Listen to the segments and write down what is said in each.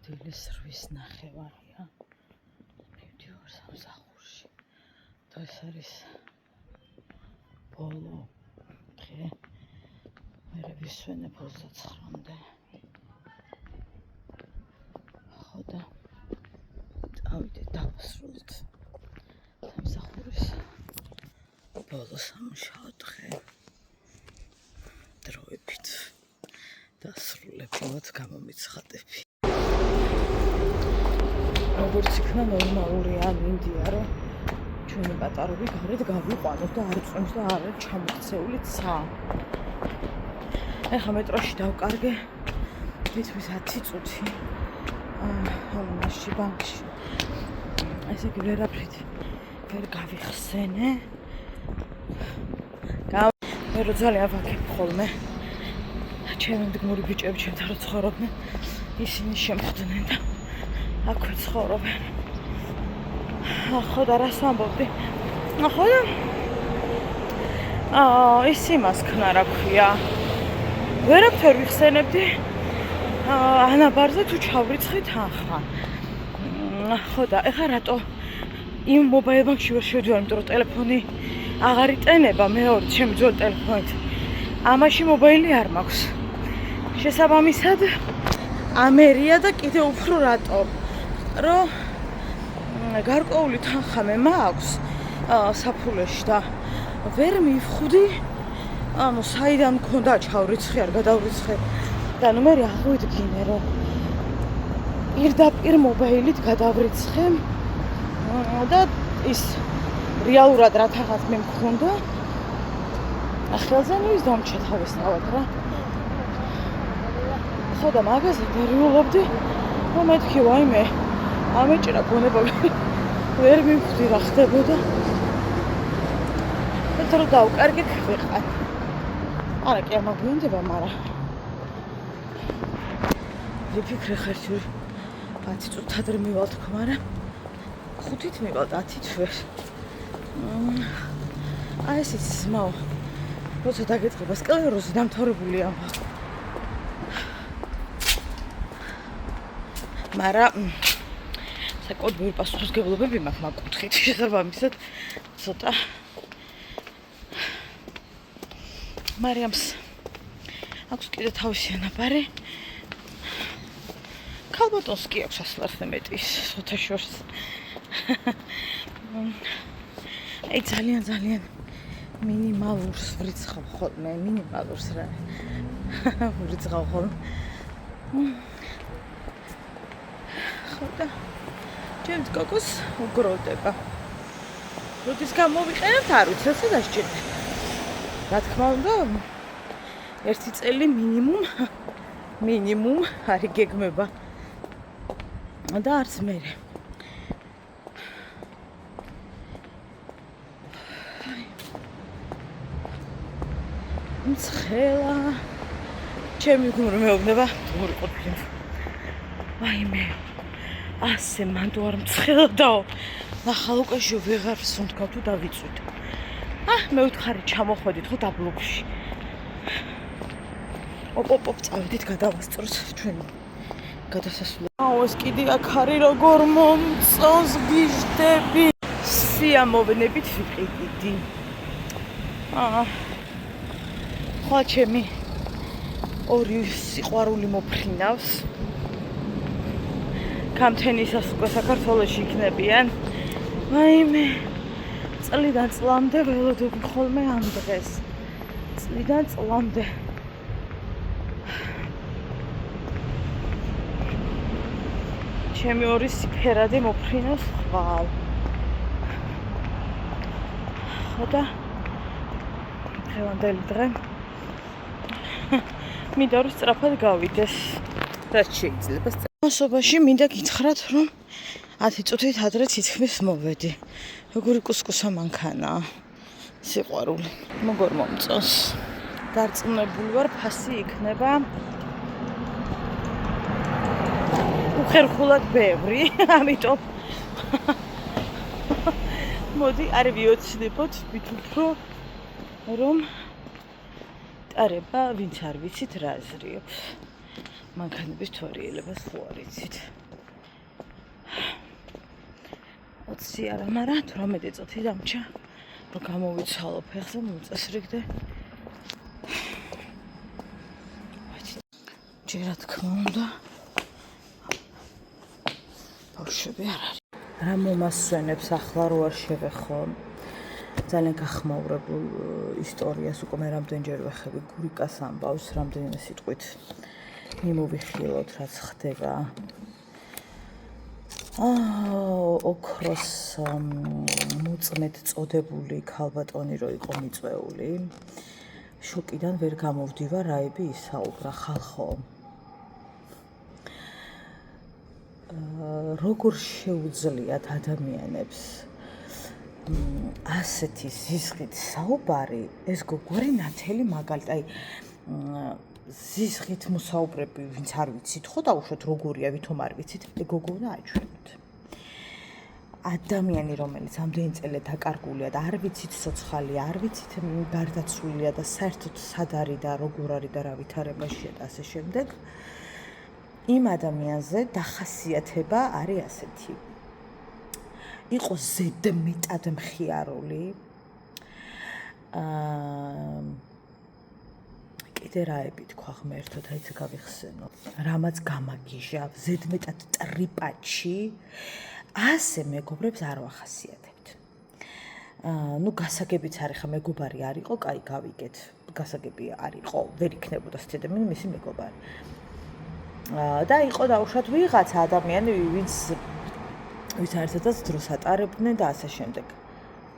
დილის 8-ის ნახევარია. მივდივარ სამსახურში. დღეს არის ბოლო დღე. მე ვისვენებ 29-მდე. ხო და წავიდეთ დავასრულოთ სამსახურის ბოლო სამუშაო დღე. დროებით დასრულებულად გამომიცხადები. როგორც იქნა ნორმალურია, მინდია რომ ჩვენი პატარები გარეთ გავიყვანოთ და არ წვიმს და არ არის ჩამოქცეული ცა. ეხლა მეტროში დავკარგე თითქმის 10 წუთი. ამაში ბანკში. ესე იგი ვერაფრით ვერ გავიხსენე. მე რო ძალიან ვაკებ ხოლმე. ჩემი მდგმური ბიჭები ჩემთან რო ცხოვრობდნენ, ისინი შემხვდნენ და აქვე ცხოვრობენ. ხო და რას ამბობდი? ხო და ის იმას ქნა რა ქვია. ვერაფერ ვიხსენებდი. ანაბარზე თუ ჩავრიცხეთ ახლა. ხო და ეხლა რატო იმ მობაილ ბანკში ვერ შევდივარ, იმიტომ რომ ტელეფონი აღარ იტენება მეორე ჩემი ძველი ტელეფონით. ამაში მობაილი არ მაქვს. შესაბამისად ამერია და კიდევ უფრო რატო? რომ გარკვეული თანხა მე მაქვს საფულეში და ვერ მივხვდი საიდან მქონდა ჩავრიცხე არ გადავრიცხე და ნუ მე აღვიდგინე რომ პირდაპირ მობაილით გადავრიცხე და ის რეალურად რა თაღაც მე მქონდა ხელზე ის დამჭა თავისთავად რა. ხო და მაგაზე ვერიულობდი რომ მეთქი ვაიმე ამეჭრა გონება ვერ მივხვდი რა ხდებოდა. მე რო დავკარგე ქვეყან. არა კი ამაგვიანდება, მაგრამ ვიფიქრე ხერხი 10 წუთი ადრე მივალ თქო, მაგრამ 5-ით მივალ 10-ით ვერ. ეს ის მაო. როცა დაგეწყება სკლეროზი დამთავრებული ამბავ. მაგრამ საკუთარ ბევრი პასუხისმგებლობები მაქვს მაგ კუთხით შესაბამისად ცოტა მარიამს აქვს კიდე თავისი ანაბარი. ქალბატონს კი აქვს ასლარზე მეტი სოთაშორს. აი ძალიან მინიმალურს ვრიცხავ ხოლმე, მინიმალურს რა. ვრიცხავ ხოლმე. ხო და ჩემს გოგოს უგროვდება. როდის გამოვიყენებთ არ ვიცი, რასაც დასჭირდება. რა თქმა უნდა, ერთი წელი მინიმუმ არის გეგმება. და არც მერე. მცხელა ჩემი გული მეუბნება, გული ყოფილი. ვაიმე ასე მანდ არ მცხელა დაო. ნახა ლუკაშიო ვეღარ სუნთქავ თუ დავიწვით. მე ვთხარი ჩამოხვედით ხო დაბლოკში. ოპ წავედით გადავასწროთ ჩვენ გადასასვლელი. ეს კიდე აქ არის როგორ მომწონს გიჟდები. სიამოვნებით ვიყიდი. ხო ჩემი ორი სიყვარული მოფრინავს. გამთენისას უკვე საქართველოში იქნებიან. ვაიმე წლიდან წლამდე ველოდები ხოლმე ამ დღეს. წლიდან წლამდე. ჩემი ორი სიფერადი მოფრინავს ხვალ. ხო და დღევანდელი დღე მინდა რომ სწრაფად გავიდეს. რაც შეიძლება მასობაში მინდა გითხრათ რომ 10 წუთით ადრე თითქმის მოვედი. როგორი კუსკუსა მანქანა. სიყვარული. მოგორ მომწონს. დარწმუნებული ვარ ფასი იქნება უხერხულად ბევრი, ამიტომ მოდი არ ვიოცნებოთ ვით უფრო რომ ტარება ვინც არ ვიცით რა აზრიებს. მანქანების თორიელებას ხო არ იცით. 20 არა, მაგრამ 18 წუთი დამჭა, რომ გამოვიცვალო ფეხზე, მომწესრიგდე. ჯერ რა თქმა უნდა, ბავშვები არ არის. რა მომასვენებს ახლა რო არ შევეხო? ძალიან გახმაურებულ ისტორიას უკვე მე რამდენჯერ ვეხები გურიკას ამბავს, რამდენიმე სიტყვით მიმოვიხილოთ რაც ხდება. ოქროს მოწმედ წოდებული ქალბატონი რო იყო მიწვეული, შოკიდან ვერ გამოვდივა რაები ისაუბრა ხალხო. როგორ შეუძლიათ ადამიანებს ასეთი ზიზღით საუბარი, ეს გოგვარი ნათელი მაგალითად, აი ზიზღით მოსაუბრები, ვინც არ ვიცით, ხო დაუშვათ როგორია, ვითომ არ ვიცით, გოგო უნდა აჩვენოთ. ადამიანი, რომელიც ამდენი წელი დაკარგულია და არ ვიცით ცოცხალი, არ ვიცით გარდაცვლილია და საერთოდ სად არის და როგორ არის და რა ვითარებაშია და ასე შემდეგ, იმ ადამიანზე დახასიათება არის ასეთი. იყო ზედმეტად მხიარული. კიდე რაები თქვა ღმერთო, დაიცა გავიხსენო. რამაც გამაგიჟა, ზედმეტად ტრიპაჩი, ასე მეგობრებს არ ვახასიათებთ. ნუ გასაგებიც არის ხა მეგობარი არ იყო, კაი გავიგეთ. გასაგები არ იყო, ვერ იქნებოდა სტედემინ მისი მეგობარი. და იყო დაუშვათ ვიღაცა ადამიანი, ვინც ერთადაც დროს ატარებდნენ და ასე შემდეგ.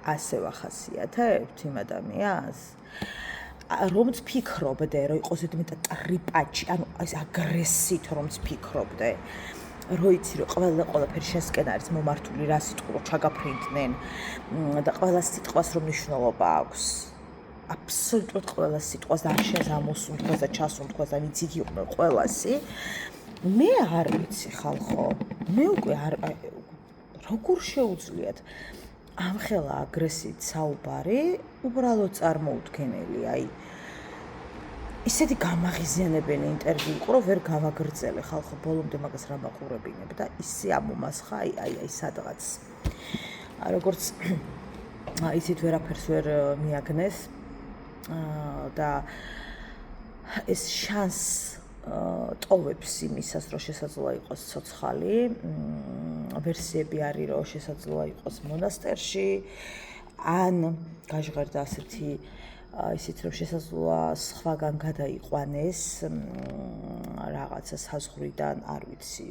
ასე ვახასიათებთ იმ ადამიანს, რომც ფიქრობდე, რომ იყო ზედმეტად ტრიპაჩი, ანუ ეს აგრესით რომც ფიქრობდე, რომ იცი რომ ყველაფერი შესკენ არის მომართული რა სიტყვა ჩაგაფრინდნენ და ყველა სიტყვას რომ მნიშვნელობა აქვს. აბსოლუტურად ყველა სიტყვას და არ შეიძლება ამოსუნთქოს და ჩასუნთქოს და ვიცით იყო ყველასი. მე არ ვიცი ხალხო, მე უკვე არ როგორ შეუძლიათ ამხელა აგრესიით საუბარი, უბრალოდ წარმოუდგენელი, აი ისეთი გამაღიზიანებელი ინტერვიუ იყო, რომ ვერ გავაგრძელე ხალხო, ბოლომდე მაგას რა მაყურებინებ და ისე ამომასხა, აი სადღაც. როგორც ისეთ ვერაფერს ვერ მიაგნეს და ეს შანს ტოვებს იმისას, რომ შესაძლოა იყოს ცოცხალი. ვერსიები არის, რომ შესაძლოა იყოს მონასტერში, ან გაჟღერდა ასეთი ისიც რომ შესაძლოა სხვაგან გადაიყვანეს რაღაცა საზღვრიდან, არ ვიცი,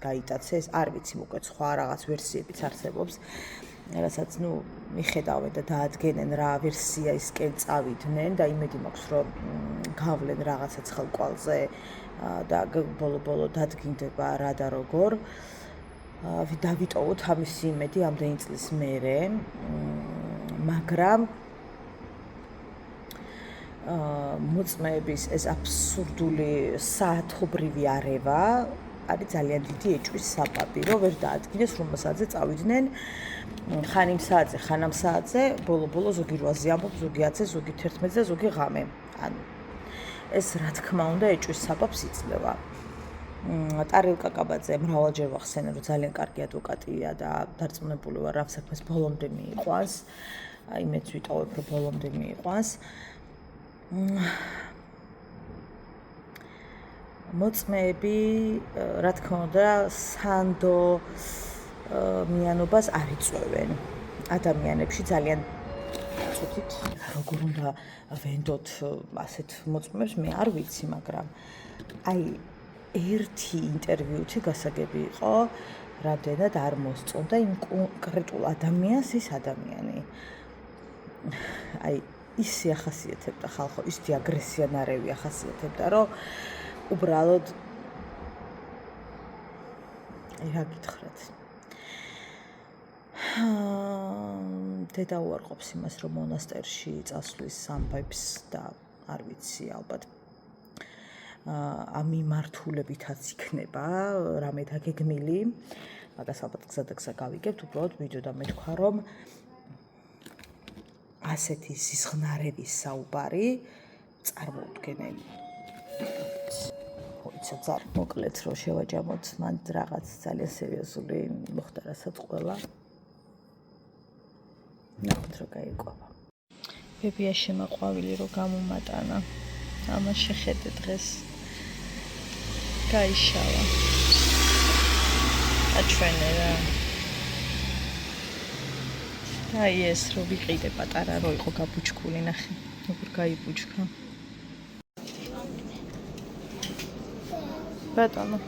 გაიტაცეს, არ ვიცი, მოკლედ სხვა რაღაც ვერსიებიც არსებობს. რასაც ნუ მიხედავენ და დაადგენენ რა ვერსიისკენ წავიდნენ და იმედი მაქვს რომ გავლენ რაღაცა ხელკვალზე და ბოლო-ბოლო დადგინდება რა და როგორ. დავიტოვოთ ამისი იმედი ამდენი წლის მერე, მაგრამ მოწმეების ეს აბსურდული საათობრივი არევა არის ძალიან დიდი ეჭვის საბაბი, რომ ვერ დაადგინეს რომ საათზე წავიდნენ ხან იმ საათზე, ხან ამ საათზე, ბოლო-ბოლო ზოგი 8-ზე ამბობს, ზოგი 10-ზე, ზოგი 11-ზე, ზოგი ღამე. ანუ ეს რა თქმა უნდა ეჭვის საბაბს იძლევა. ტარილ კაკაბაძე მრავალჯერ ვახსენე, რომ ძალიან კარგი ადვოკატია და დარწმუნებული ვარ, ამ საქმეს ბოლომდე მიიყვანს. აი მეც ვიტოვებ, რომ ბოლომდე მიიყვანს. მოწმეები, რა თქმა უნდა, სანდო მიანობას არ იწვევენ ადამიანებში ძალიან წუთით როგორ უნდა ვენდოთ ასეთ მოწმეებს მე არ ვიცი, მაგრამ აი ერთი ინტერვიუთი გასაგები იყო, რამდენად არ მოსწონდა იმ კონკრეტულ ადამიანს ის ადამიანი. აი ისე ახასიათებდა ხალხო, ისეთი აგრესიანარევი ახასიათებდა, რომ უბრალოდ რა გითხრათ. დედა უარყოფს იმას, რომ მონასტერში წასვლის ამბებს და არ ვიცი, ალბათ ამ მიმართულებითაც იქნება რამე დაგეგმილი. მაგას ალბათ გზადაგზა გავიგებთ, უბრალოდ მიდოდა მეთქვა, რომ ასეთი სიზღნარების საუბარი წარმოუდგენელი. ცოტა მოკლედ რომ შევაჯამოთ, მან რაღაც ძალიან სერიოზული მოხდა, რასაც ყველა ნახოთ რა გაიყვება. ბებია შემაყვავილი რომ გამომატანა. ამას შეხედე დღეს გაიშალა. აჩვენე რა. აი ეს რო ვიყიდე პატარა რო იყო გაბუჩქული ნახე. როგორ გაიბუჩქა. ბატონო.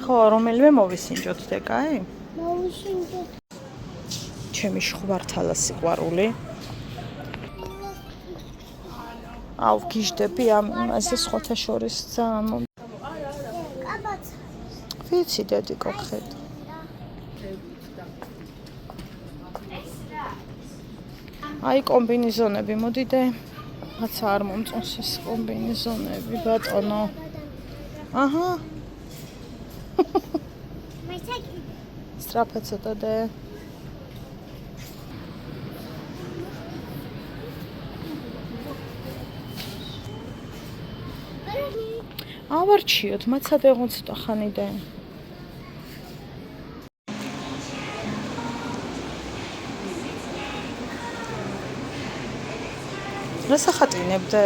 ხო, რომელიმე მოვისინჯოთ დეკაი? მოვისინჯოთ. ჩემი ხვართალა სიყვარული. აუ გიждები ამ ასე სხვათა შორის ძალიან კაბაც. ვიცი დედიკო ხედ. აი კომბინეზონები მოდიდე. რაცა არ მომწონს ეს კომბინეზონები ბატონო. აჰა. სტრაფა ცოტა და ავარჩიოთ, მაცადე ღონ ცოტა ხანიდან. რა სახატინებდე?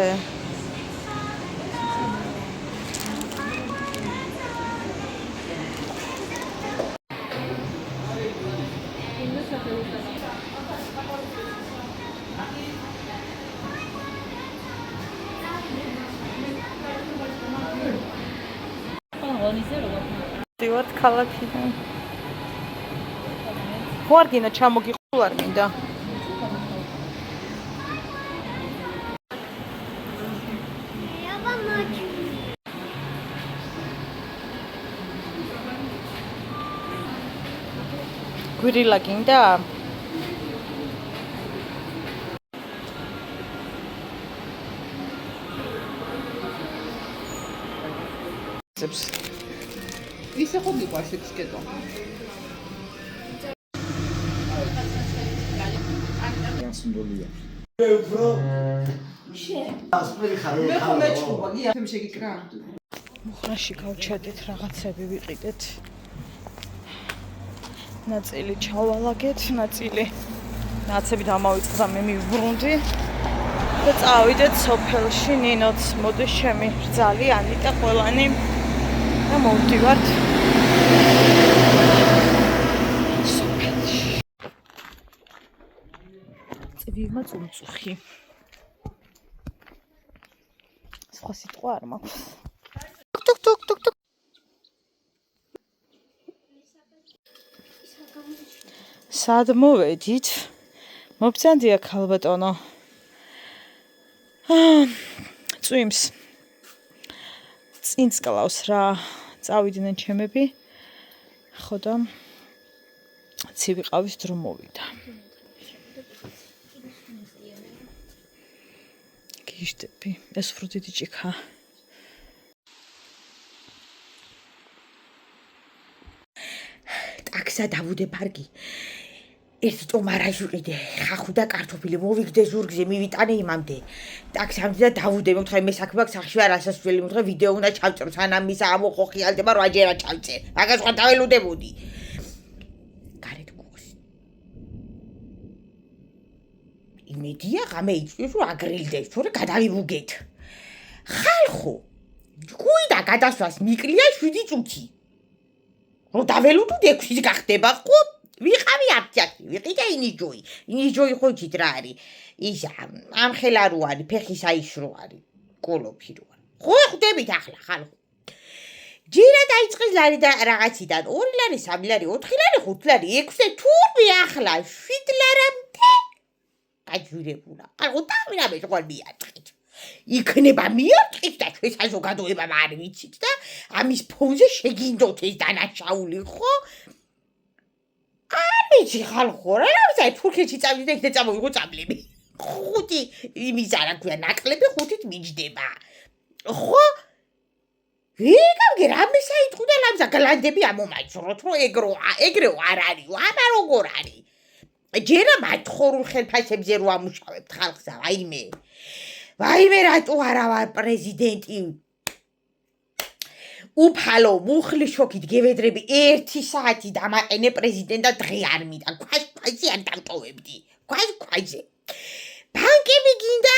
ვარ ქალაქიდან. ხო არ გინდა ჩამოგიყო არ მინდა. გვირილა გინდა? ისე ხო მიყვარს კეტო. სინდოლია. უფრო ასპერი ხარ. მე ხომ მეჭუბა, გიახემ შეგიკრა. მუხრაში გავჩადეთ რაღაცები ვიყიდეთ. ნაწილი ჩავალაგეთ, ნაწილი ნაცები დამავიწყდა მე მივბრუნდი და წავიდეთ სოფელში ნინოც მოდი შემი რძალი ანიტა ყველანი და მოვდივართ სოფელში. წვიმა წუმწუხი. სხვა სიტყვა არ მაქვს. ტუკ ტუკ ტუკ ტუკ. სად მოვედით? მობძანდია ქალბატონო. წვიმს. წინც კლავს რა. წავიდნენ ჩემები. ხო და ცივი ყავის დრო მოვიდა. გიждები. ეს ფრუთითი ჭიქა. ტაქსა დავუდე პარკი. ერთი ტომარაჟი ვიყიდე, ხახუ და კარტოფილი მოვიგდე ზურგზე, მივიტანე იმამდე. ტაქსამდე და დავუდე, მეთქე მე საქმე აქვს სახში არ ასასვლელი, მეთქე ვიდეო უნდა ჩავწერო, სანამ მის ამოხოხიალდება 8 ჯერა ჩავწე. მაგას სხვა დაველოდებოდი. გარეთ გუს. იმედია ღამე იწვის რომ აგრილდეს, თორე გადავიბუგეთ. ხალხო. გუიდა გადასვას მიკლია 7 წუთი. რომ დაველოდოთ 6-ის გახდება ხო? ვიყავი აფთიათი, ვიყიდე ინიჯოი. ინიჯოი ხო იცით რა არის? ის ამხელა რო არის, ფეხის აიშ რო არის, კოლოფი რო არის. ხო ხვდებით ახლა ხალხო. ჯერა დაიწყეს ლარი და რაღაციდან 2 ლარი, 3 ლარი, 4 ლარი, 5 ლარი, 6 თურმე ახლა 7 ლარამდე. გაჯვირებულა. ხალხო დავინაბე თქვენ მიაწყით. იქნება მიაწყით და ჩვენ საზოგადოება არ ვიცით და ამის ფონზე შეგინდოთ ეს დანაშაული ხო? ამიჩი ხალხო რა ვიცი თურქეთში წავიდე იქ და წამოვიღო წაბლები 5 იმის არა ქვია ნაკლები 5-ით მიჯდება ხო ვიგავგე რამე საიტყუ და ლამზა გლანდები ამომაჯროთ რომ ეგრეო არ არის აბა როგორ არის ჯერა მათ ხორულ ხელფასებზე რო ამუშავებთ ხალხს რაიმე ვაიმე რატო არა ვარ პრეზიდენტი უფალო მუხლის შოქით გევედრები 1 საათი დამაყენე პრეზიდენტად დღე არ მიდა ქვაზე არ დავტოვებდი ქვაზე ბანკები გინდა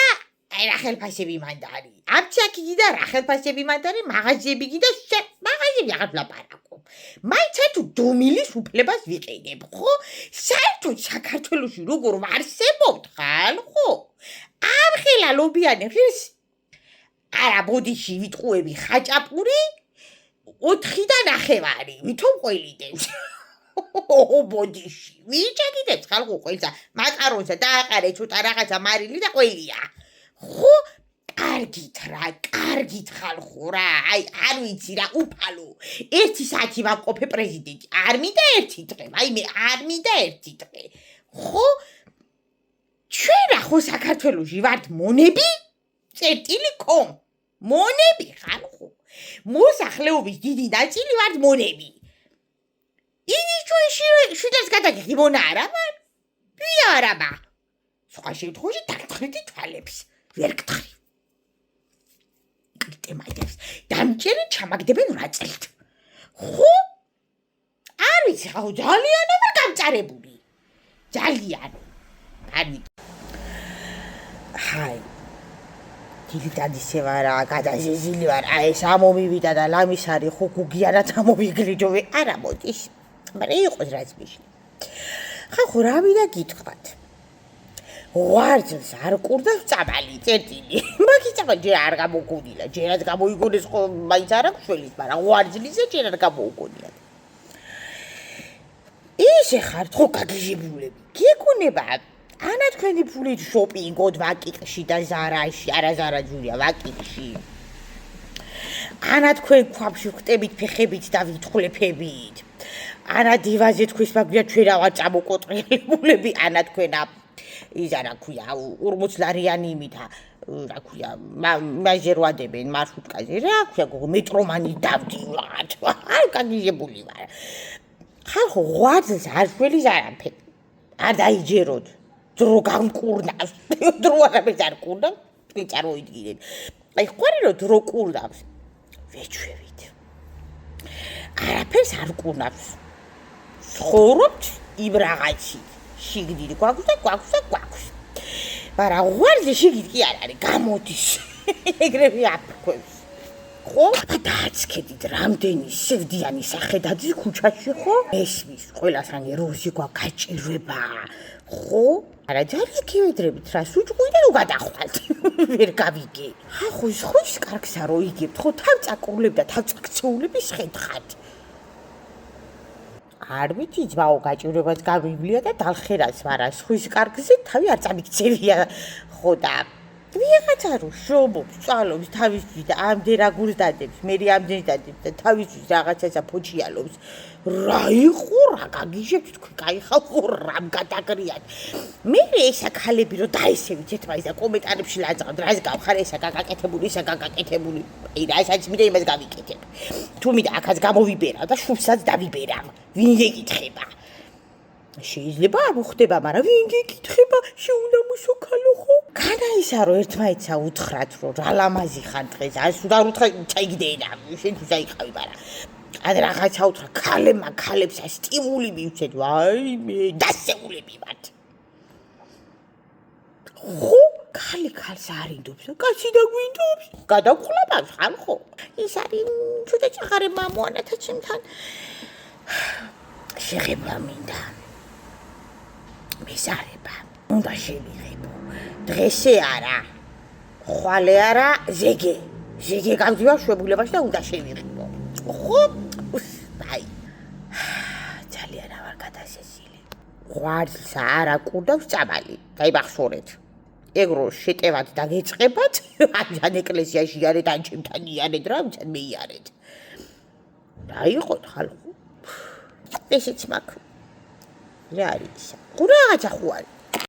აი რა ხელფასები მანდარი აფჩაკი გინდა რა ხელფასები მანდარი მაღაზიები გინდა მაღაზიები აღარ ვლაპარაკო მაინც თუ დომილის უფლებას ვიყენებ ხო საერთოდ საქართველოში როგორ ვარსებობთ ხალხო ამხელა ლობიანებს არა ბოდიში ვიტყუები ხაჭაპური 4.5 ვითომ ყოლიდებს ბოდიში ვიჭაკიდებს ხალხო ყველსა მაკარონსა დააყარე ცოტა რაღაცა მარილი და ყველია ხო კარგით ხალხო რა აი არ ვიცი რა უფალო 1 საათი ვაკოფე პრეზიდენტი არ მინდა 1 დღე აი მე არ მინდა 1 დღე ხო ჩვენ რა ხო საქართველოში ვართ მონები წერტილი ქომ მონები ხალხო მოსახლეობის დიდი ნაწილი ვართ მონები იგი ჩვენ შვილებს გადაგიხდი მონა არა ვარ ვი არა მა სხვა შემთხვევაში დაგთხრიტი თვალებს ვერ გთხრი კრიტემაიდებს დამჭერი ჩამაგდებენ რა წელთ ხო არ ვიცი ხო ძალიან ვარ გამწარებული ძალიან ანი ჰაი დილიდადისე ვარა გადაზეზილი ვარ აი ეს ამომივიდა და ლამისარი ხო გუგიანად ამოვიგრიჯოვე არა მოდის მაგრამ იყოს რაც მიშნი ხახო რა მინდა გითხრათ ვარძელს არ ყურდავს წამალი წერტილი მაგის წამალი ჯერ არ გამოგონილა ჯერაც გამოიგონეს ხო მაინც არ აქვს შველის მაგრამ ვარძლისე ჯერ არ გამოუგონია ისე ხართ ხო გაგიჟებულები გეკუნება ანა თქვენი ფულით შოპინგოდ ვაკიკში და ზარაში არა ზარა ჯულია ვაკიკში ანა თქვენ ქვაბში ხტებით ფეხებით და ვითხლეფებით ანა დივაზე თქვის მაგია ჩვენ რა ვარ წამოკოტრილებულები ანა თქვენა ისა რა ქვია 40 ლარიანი იმითა რა ქვია მაჟერვადებენ მარშრუტკაზე რა ქვია მეტრომანი დავდივართ არ გაგიჟებული ვარ ხალხო ღვაწლს არ შველის არაფერი არ დაიჯეროთ დრო გამკურნავს დრო არაფერს არ კურნავს თქვენ წარმოიდგინეთ აი ხვარი რომ დრო კურნავს ვეჩვევით არაფერს არ კურნავს ცხოვრობთ იმ რაღაცით შიგნით გვაქვს და მაგრამ ღვაწლი შიგნით კი არ არის გამოდის ეგრევე აფრქვევს ხო დააცქედით რამდენი სევდიანი სახედაძის ქუჩაში ხო ესმის ყველასანი როზი გვაგაჭირვება ხო არა ძალიან გევედრებით რა სუჭყვიდან უგადახვალთ ვერ გავიგე ხახო ის კარგსა რო იგებთ ხო თავწაკრულებ და თავწაქცეულების ხედხად არ ვიცი ძმაო გაჭირვებას გავივლია და დალხერას მაგრამ ხვის კარგზე თავი არ წამიქცევია ხო და ვიღაცა რო შრომობს წვალობს თავისთვის და ამდენ აგურს დადებს მე ამდენ დადებს და თავისთვის რაღაცასა ფოჩიალობს რა იყო რა გაგიჟებთ თქვენ კაი ხალხო რამ გადაგრიათ მე ესა ქალები რო დაესევით ერთმანეთს და კომენტარებში ლაძღავთ რას გავხარ ესა გაგაკეთებული აი რა ესაც მინდა იმას გავიკეთებ თუ მინდა აქაც გამოვიბერავ და შუბსაც დავიბერავ ვინ ეკითხება შეიძლება არ მოხდება მაგრამ ვინ ეკითხება შეუნამოსო ქალო ხო განაისა რომ ერთმანეთსა უთხრათ რომ რა ლამაზი ხარ დღეს აი სულ არ უთხრა ჩაიგდენა შენ თუ საიყავი მაგრამ ან რაღაცა უთხრა ქალებსა სტიმული მივცეთ აი მე დასეულები ვართ ხო ქალი ქალს არინდობს და კაცი დაგვინდობს გადაგხულაბავს ხალხო ის არის ცოტა ჭაღარე მამოანათა ჩემთან შეხება მინდა მისარება უნდა შევიღებო დღესე არა ხვალე არა ზეგე გავდივარ შვებულებაში და უნდა შევიღებო ხო აი ძალიან ვარ გადასესილი ღვაწლს არ აკურდავს წამალი დაიბახშორეთ ეგრო შეტევად დაგეწყებათ ან ეკლესიაში იარეთ ან ჩემთან იარეთ რა ამცან მე იარეთ რა იყოთ ხალხო ესეც მაქვს რა არის რაღაცა ხო არის